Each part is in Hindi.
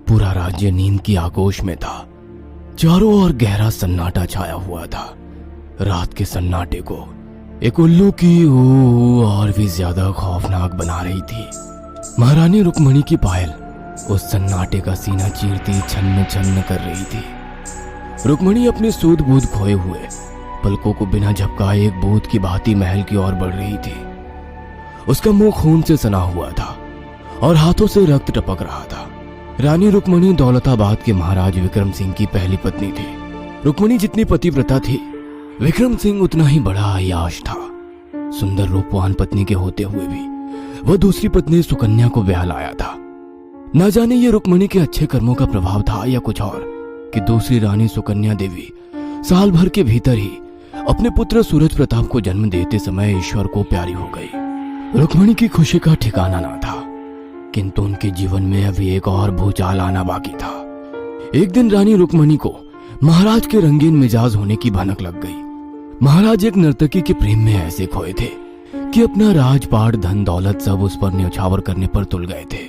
पूरा राज्य नींद की आगोश में था। चारों ओर गहरा सन्नाटा छाया हुआ था। रात के सन्नाटे को एक उल्लू की ऊ और भी ज्यादा खौफनाक बना रही थी। महारानी रुक्मणी की पायल उस सन्नाटे का सीना चीरती छन्न छन्न कर रही थी। रुक्मणी अपनी सूध बूध खोए हुए पलकों को बिना झपकाए एक भूत की भांति महल की ओर बढ़ रही थी। उसका मुंह खून से सना हुआ था और हाथों से रक्त टपक रहा था। रानी रुक्मणी दौलताबाद के महाराज विक्रम सिंह की पहली पत्नी थी। रुक्मणी जितनी पतिव्रता थी, विक्रम सिंह उतना ही बड़ा अय्याश था। सुंदर रूपवान पत्नी के होते हुए भी वह दूसरी पत्नी सुकन्या को ब्याह लाया था। न जाने ये रुक्मणी के अच्छे कर्मों का प्रभाव था या कुछ और कि दूसरी रानी सुकन्या देवी साल भर के भीतर ही अपने पुत्र सूरज प्रताप को जन्म देते समय ईश्वर को प्यारी हो गई। रुक्मणी की खुशी का ठिकाना ना था, किंतु उनके जीवन में अभी एक और भूचाल आना बाकी था। एक दिन रानी रुक्मणी को महाराज के रंगीन मिजाज होने की भनक लग गई। महाराज एक नर्तकी के प्रेम में ऐसे खोए थे कि अपना राजपाट धन दौलत सब उस पर न्यौछावर करने पर तुल गए थे।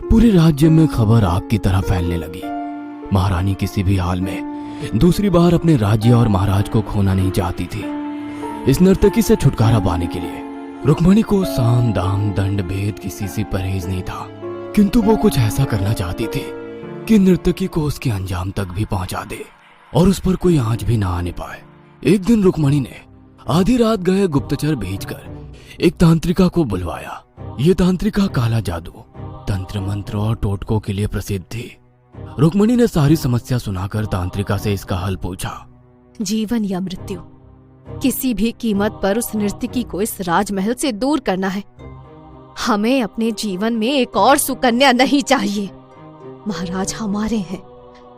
पूरे राज्य में खबर आग की तरह फैलने लगी। महारानी किसी भी हाल में दूसरी बार अपने राज्य और महाराज को खोना नहीं चाहती थी। इस नर्तकी से छुटकारा पाने के लिए रुक्मणी को साम दाम दंड भेद किसी से परहेज नहीं था, किंतु वो कुछ ऐसा करना चाहती थी कि नर्तकी को उसके अंजाम तक भी पहुंचा दे और उस पर कोई आंच भी ना आने पाए। एक दिन रुक्मणी ने आधी रात गए गुप्तचर भेजकर एक तांत्रिका को बुलवाया। ये तांत्रिका काला जादू, तंत्र मंत्र और टोटकों के लिए प्रसिद्ध थी। रुक्मणी ने सारी समस्या सुनाकर तांत्रिका से इसका हल पूछा। जीवन या मृत्यु, किसी भी कीमत पर उस नर्तकी को इस राजमहल से दूर करना है। हमें अपने जीवन में एक और सुकन्या नहीं चाहिए। महाराज हमारे हैं,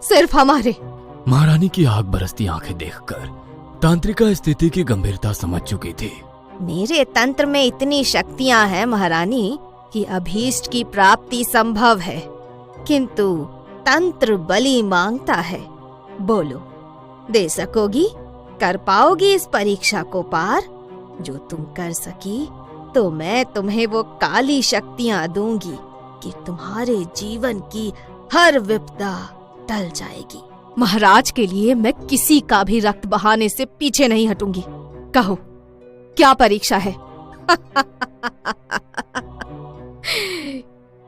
सिर्फ हमारे। महारानी की आग बरसती आंखें देखकर तांत्रिका स्थिति की गंभीरता समझ चुकी थी। मेरे तंत्र में इतनी शक्तियां हैं महारानी कि अभीष्ट की प्राप्ति संभव है, किंतु तंत्र बलि मांगता है। बोलो, दे सकोगी? कर पाओगी इस परीक्षा को पार? जो तुम कर सकी तो मैं तुम्हें वो काली शक्तियां दूंगी कि तुम्हारे जीवन की हर विपदा टल जाएगी। महाराज के लिए मैं किसी का भी रक्त बहाने से पीछे नहीं हटूंगी। कहो, क्या परीक्षा है?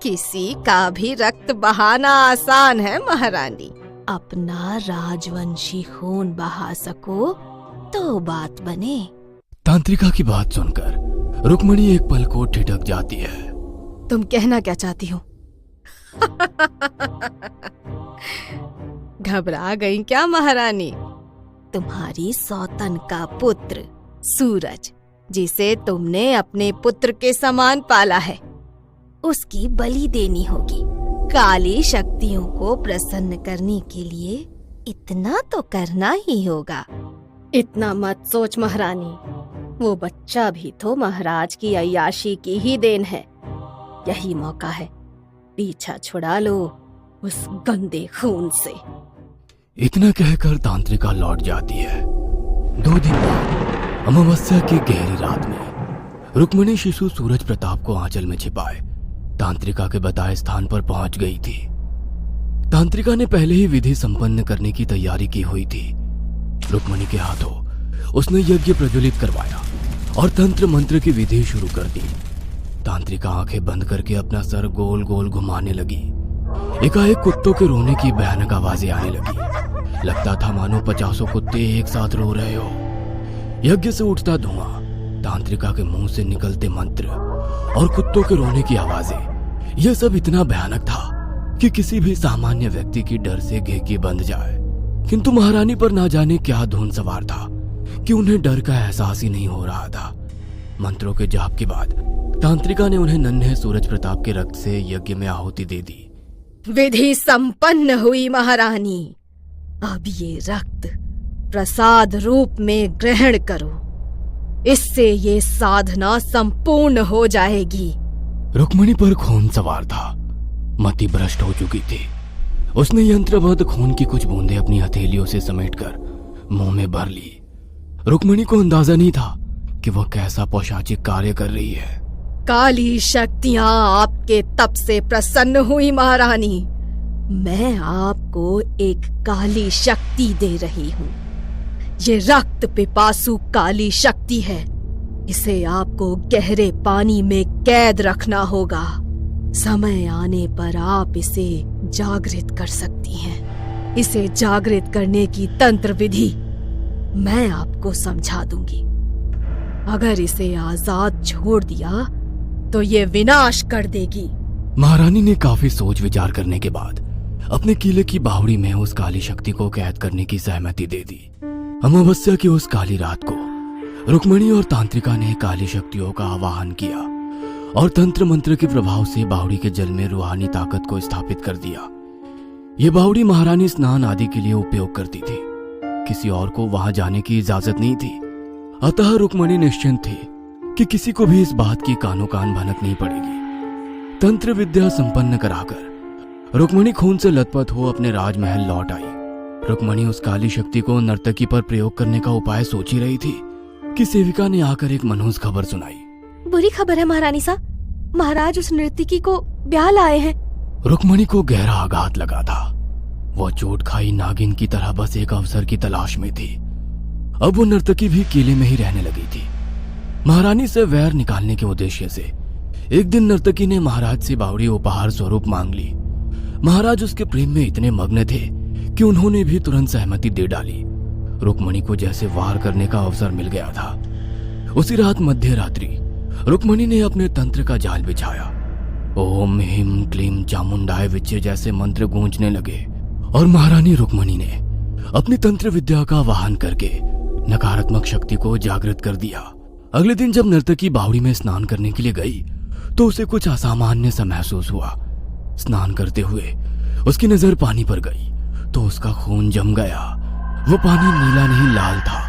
किसी का भी रक्त बहाना आसान है महारानी। अपना राजवंशी खून बहा सको तो बात बने। तांत्रिका की बात सुनकर रुक्मणी एक पल को ठिठक जाती है। तुम कहना क्या चाहती हो? घबरा गई क्या महारानी? तुम्हारी सौतन का पुत्र सूरज, जिसे तुमने अपने पुत्र के समान पाला है, उसकी बलि देनी होगी। काली शक्तियों को प्रसन्न करने के लिए इतना तो करना ही होगा। इतना मत सोच महारानी, वो बच्चा भी तो महाराज की अय्याशी की ही देन है। यही मौका है, पीछा छुड़ा लो उस गंदे खून से। इतना कहकर तांत्रिका लौट जाती है। 2 दिन बाद अमावस्या की गहरी रात में रुक्मणी शिशु सूरज प्रताप को आंचल में छिपाए तांत्रिका के बताए स्थान पर पहुंच गई थी। तांत्रिका ने पहले ही विधि संपन्न करने की तैयारी की हुई थी। रुक्मणी के हाथों उसने यज्ञ प्रज्वलित करवाया और तंत्र मंत्र की विधि शुरू कर दी। तांत्रिका आंखें बंद करके अपना सर गोल गोल घुमाने लगी। एकाएक कुत्तों के रोने की भयानक आवाजें आने लगी। लगता था मानो 50 कुत्ते एक साथ रो रहे हो। यज्ञ से उठता धुआं, तांत्रिका के मुंह से निकलते मंत्र और कुत्तों के रोने की आवाजें, यह सब इतना भयानक था कि किसी भी सामान्य व्यक्ति की डर से घेकी बंध जाए। किंतु महारानी पर ना जाने क्या धुन सवार था कि उन्हें डर का एहसास ही नहीं हो रहा था। मंत्रों के जाप के बाद तांत्रिका ने उन्हें नन्हे सूरज प्रताप के रक्त से यज्ञ में आहुति दे दी। विधि संपन्न हुई महारानी। अब ये रक्त प्रसाद रूप में ग्रहण करो, इससे ये साधना संपूर्ण हो जाएगी। रुक्मणी पर खून सवार था, मति भ्रष्ट हो चुकी थी। उसने यंत्रबद्ध खून की कुछ बूंदें अपनी हथेलियों से समेटकर मुंह में भर ली। रुक्मणी को अंदाजा नहीं था कि वह कैसा पौशाचिक कार्य कर रही है। काली शक्तियां आपके तप से प्रसन्न हुई महारानी। मैं आपको एक काली शक्ति दे रही हूँ। ये रक्त पिपासु काली शक्ति है। इसे आपको गहरे पानी में कैद रखना होगा। समय आने पर आप इसे जागृत कर सकती हैं। इसे जागृत करने की तंत्र विधि मैं आपको समझा दूंगी। अगर इसे आजाद छोड़ दिया तो ये विनाश कर देगी। महारानी ने काफी सोच विचार करने के बाद अपने किले की बावड़ी में उस काली शक्ति को कैद करने की सहमति दे दी। अमावस्या की उस काली रात को रुक्मणी और तांत्रिका ने काली शक्तियों का आवाहन किया और तंत्र मंत्र के प्रभाव से बावड़ी के जल में रूहानी ताकत को स्थापित कर दिया। ये बावड़ी महारानी स्नान आदि के लिए उपयोग करती थी। किसी और को वहां जाने की इजाजत नहीं थी। अतः रुक्मणी निश्चिंत थी कि किसी को भी इस बात की कानो कान भनक नहीं पड़ेगी। तंत्र विद्या संपन्न कराकर रुक्मणी खून से लथपथ हो अपने राजमहल लौट आई। रुक्मणी उस काली शक्ति को नर्तकी पर प्रयोग करने का उपाय सोच ही रही थी कि सेविका ने आकर एक मनहूस खबर सुनाई। बुरी खबर है महारानी साहब, महाराज उस नर्तकी को ब्याह लाए हैं। रुक्मणी को गहरा आघात लगा था। वह चोट खाई नागिन की तरह बस एक अवसर की तलाश में थी। अब वो नर्तकी भी किले में ही रहने लगी थी। महारानी से वैर निकालने के उद्देश्य से एक दिन नर्तकी ने महाराज से बावड़ी उपहार स्वरूप मांग ली। महाराज उसके प्रेम में इतने मग्न थे कि उन्होंने भी तुरंत सहमति दे डाली। रुक्मणी को जैसे वार करने का अवसर मिल गया था। उसी रात मध्य रात्रि रुक्मणी ने अपने तंत्र का जाल बिछाया। ओम ह्रीं क्लीं चामुंडाय विचे जैसे मंत्र गूंजने लगे और महारानी रुक्मणी ने अपनी तंत्र विद्या का वाहन करके नकारात्मक शक्ति को जागृत कर दिया। अगले दिन जब नर्तकी बावड़ी में स्नान करने के लिए गई तो उसे कुछ असामान्य सा महसूस हुआ। स्नान करते हुए उसकी नजर पानी पर गई तो उसका खून जम गया। वो पानी नीला नहीं लाल था।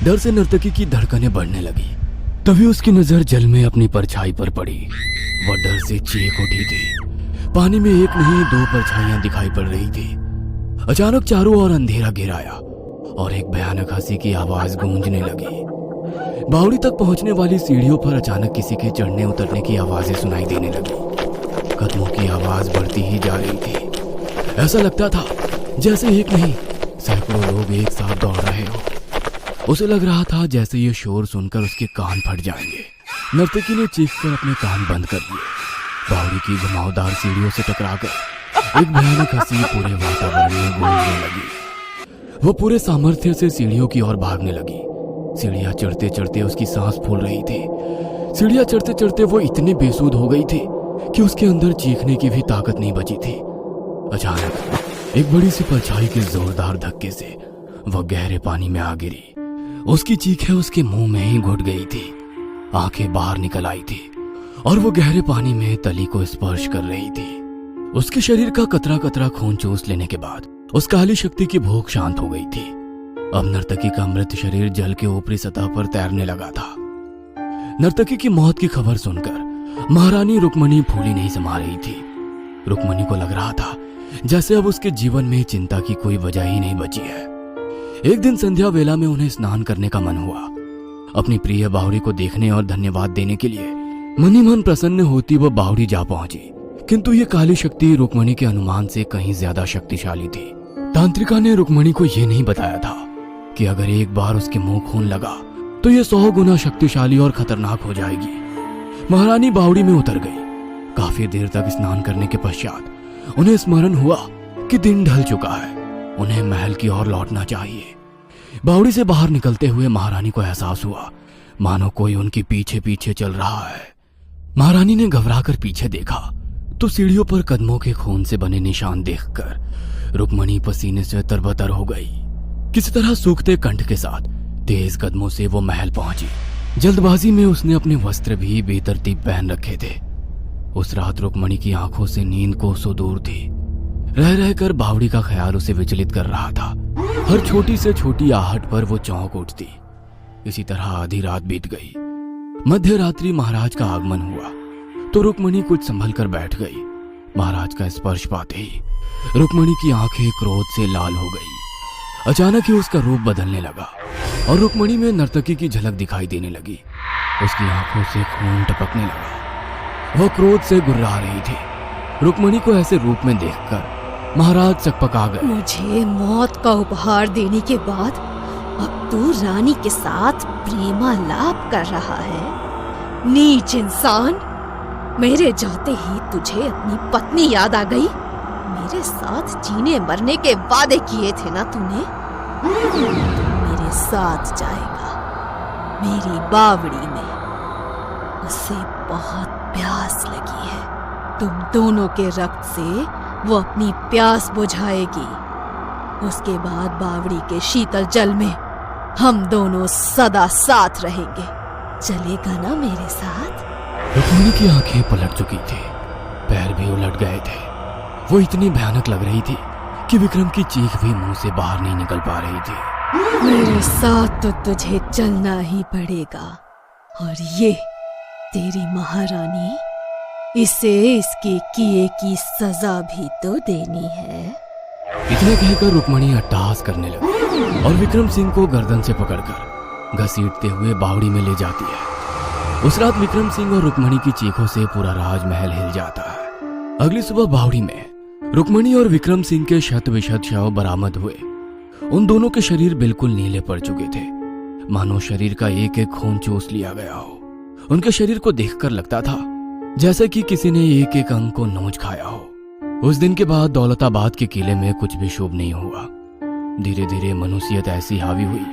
डर से नर्तकी की धड़कनें बढ़ने लगी। तभी उसकी नजर जल में अपनी परछाई पर पड़ी। वह डर से चीख उठी थी। पानी में एक नहीं दो परछाइयां दिखाई पड़ रही थी। अचानक चारों ओर अंधेरा घिर आया और एक भयानक हंसी की आवाज गूंजने लगी। बावड़ी तक पहुंचने वाली सीढ़ियों पर अचानक किसी के चढ़ने उतरने की आवाजें सुनाई देने लगी। कदमों की आवाज बढ़ती ही जा रही थी। ऐसा लगता था जैसे एक नहीं सैकड़ों लोग एक साथ दौड़ रहे हो। उसे लग रहा था जैसे ये शोर सुनकर उसके कान फट जाएंगे। नर्तकी ने चीखकर अपने कान बंद कर लिए। बावड़ी की घुमावदार सीढ़ियों से टकराकर एक भयानक हंसी पूरे वातावरण में गूंजने लगी। वो पूरे सामर्थ्य से सीढ़ियों की ओर भागने लगी। सीढ़ियां चढ़ते चढ़ते उसकी सांस फूल रही थी। सीढ़ियां चढ़ते चढ़ते वो इतनी बेसुध हो गई थी कि उसके अंदर चीखने की भी ताकत नहीं बची थी। अचानक एक बड़ी सी परछाई के जोरदार धक्के से वह गहरे पानी में आ गिरी। उसकी चीखें उसके मुंह में ही घुट गई थी। आंखें बाहर निकल आई थी और वो गहरे पानी में तली को स्पर्श कर रही थी। उसके शरीर का कतरा कतरा खून चूस लेने के बाद उस काली शक्ति की भूख शांत हो गई थी। अब नर्तकी का मृत शरीर जल के ऊपरी सतह पर तैरने लगा था। नर्तकी की मौत की खबर सुनकर महारानी रुक्मणी फूली नहीं समा रही थी। रुक्मणी को लग रहा था जैसे अब उसके जीवन में चिंता की कोई वजह ही नहीं बची है। एक दिन संध्या वेला में उन्हें स्नान करने का मन हुआ। अपनी प्रिय बावड़ी को देखने और धन्यवाद देने के लिए मन ही मन प्रसन्न होती वह बावड़ी जा पहुंची। किंतु ये काली शक्ति रुक्मणी के अनुमान से कहीं ज्यादा शक्तिशाली थी। तांत्रिका ने रुक्मणी को यह नहीं बताया था कि अगर एक बार उसके मुंह खून लगा तो ये 100 गुना शक्तिशाली और खतरनाक हो जाएगी। महारानी बावड़ी में उतर गई। काफी देर तक स्नान करने के पश्चात उन्हें स्मरण हुआ कि दिन ढल चुका है। उन्हें महल की ओर लौटना चाहिए। बावड़ी से बाहर निकलते हुए महारानी को एहसास हुआ मानो कोई उनके पीछे पीछे चल रहा है। महारानी ने घबराकर पीछे देखा तो सीढ़ियों पर कदमों के खून से बने निशान देखकर रुक्मणी पसीने से तरबतर हो गई। किसी तरह सूखते कंठ के साथ तेज कदमों से वो महल पहुंची। जल्दबाजी में उसने अपने वस्त्र भी बेतरतीब पहन रखे थे। उस रात रुक्मणी की आंखों से नींद कोसों दूर थी। रह रहकर बावड़ी का ख्याल उसे विचलित कर रहा था। हर छोटी से छोटी आहट पर वो चौंक उठती। इसी तरह आधी रात बीत गई। मध्य रात्रि महाराज का आगमन हुआ तो रुक्मणी कुछ संभल कर बैठ गई। महाराज का स्पर्श पाते ही रुक्मणी की आंखें क्रोध से लाल हो गई। अचानक ही उसका रूप बदलने लगा और रुक्मणी में नर्तकी की झलक दिखाई देने लगी। उसकी आंखों से खून टपकने लगा। वह क्रोध से गुर्रा रही थी। रुक्मणी को ऐसे रूप में देखकर महाराज सकपका गए। मुझे मौत का उपहार देने के बाद अब तू रानी के साथ प्रेमालाप कर रहा है? नीच इंसान, मेरे जाते ही तुझे अपनी पत्नी याद आ गई? मेरे साथ जीने मरने के वादे किए थे ना तूने? तू मेरे साथ जाएगा मेरी बावड़ी में। उसे बहुत प्यास लगी है, तुम दोनों के रक्त से वो अपनी प्यास बुझाएगी। उसके बाद बावड़ी के शीतल जल में हम दोनों सदा साथ रहेंगे। चलेगा ना मेरे साथ? रुक्मिणी की आंखें पलट चुकी थी, पैर भी उलट गए थे। वो इतनी भयानक लग रही थी कि विक्रम की चीख भी मुंह से बाहर नहीं निकल पा रही थी। मेरे साथ तो तुझे चलना ही पड़ेगा, और ये तेरी महारानी, इसे इसके किए की सजा भी तो देनी है। इतना कहकर रुक्मिणी अट्टहास करने लगी और विक्रम सिंह को गर्दन से पकड़कर घसीटते हुए बावड़ी में ले जाती है। उस रात विक्रम सिंह और रुक्मिणी की चीखों से पूरा राजमहल हिल जाता है। अगली सुबह बावड़ी में रुक्मिणी और विक्रम सिंह के शत विशत शव बरामद हुए। उन दोनों के शरीर बिल्कुल नीले पड़ चुके थे, मानो शरीर का एक एक खून चूस लिया गया हो। उनके शरीर को देखकर लगता था जैसे कि किसी ने एक एक अंग को नोच खाया हो। उस दिन के बाद दौलताबाद के किले में कुछ भी शुभ नहीं हुआ। धीरे धीरे मनुष्यत ऐसी हावी हुई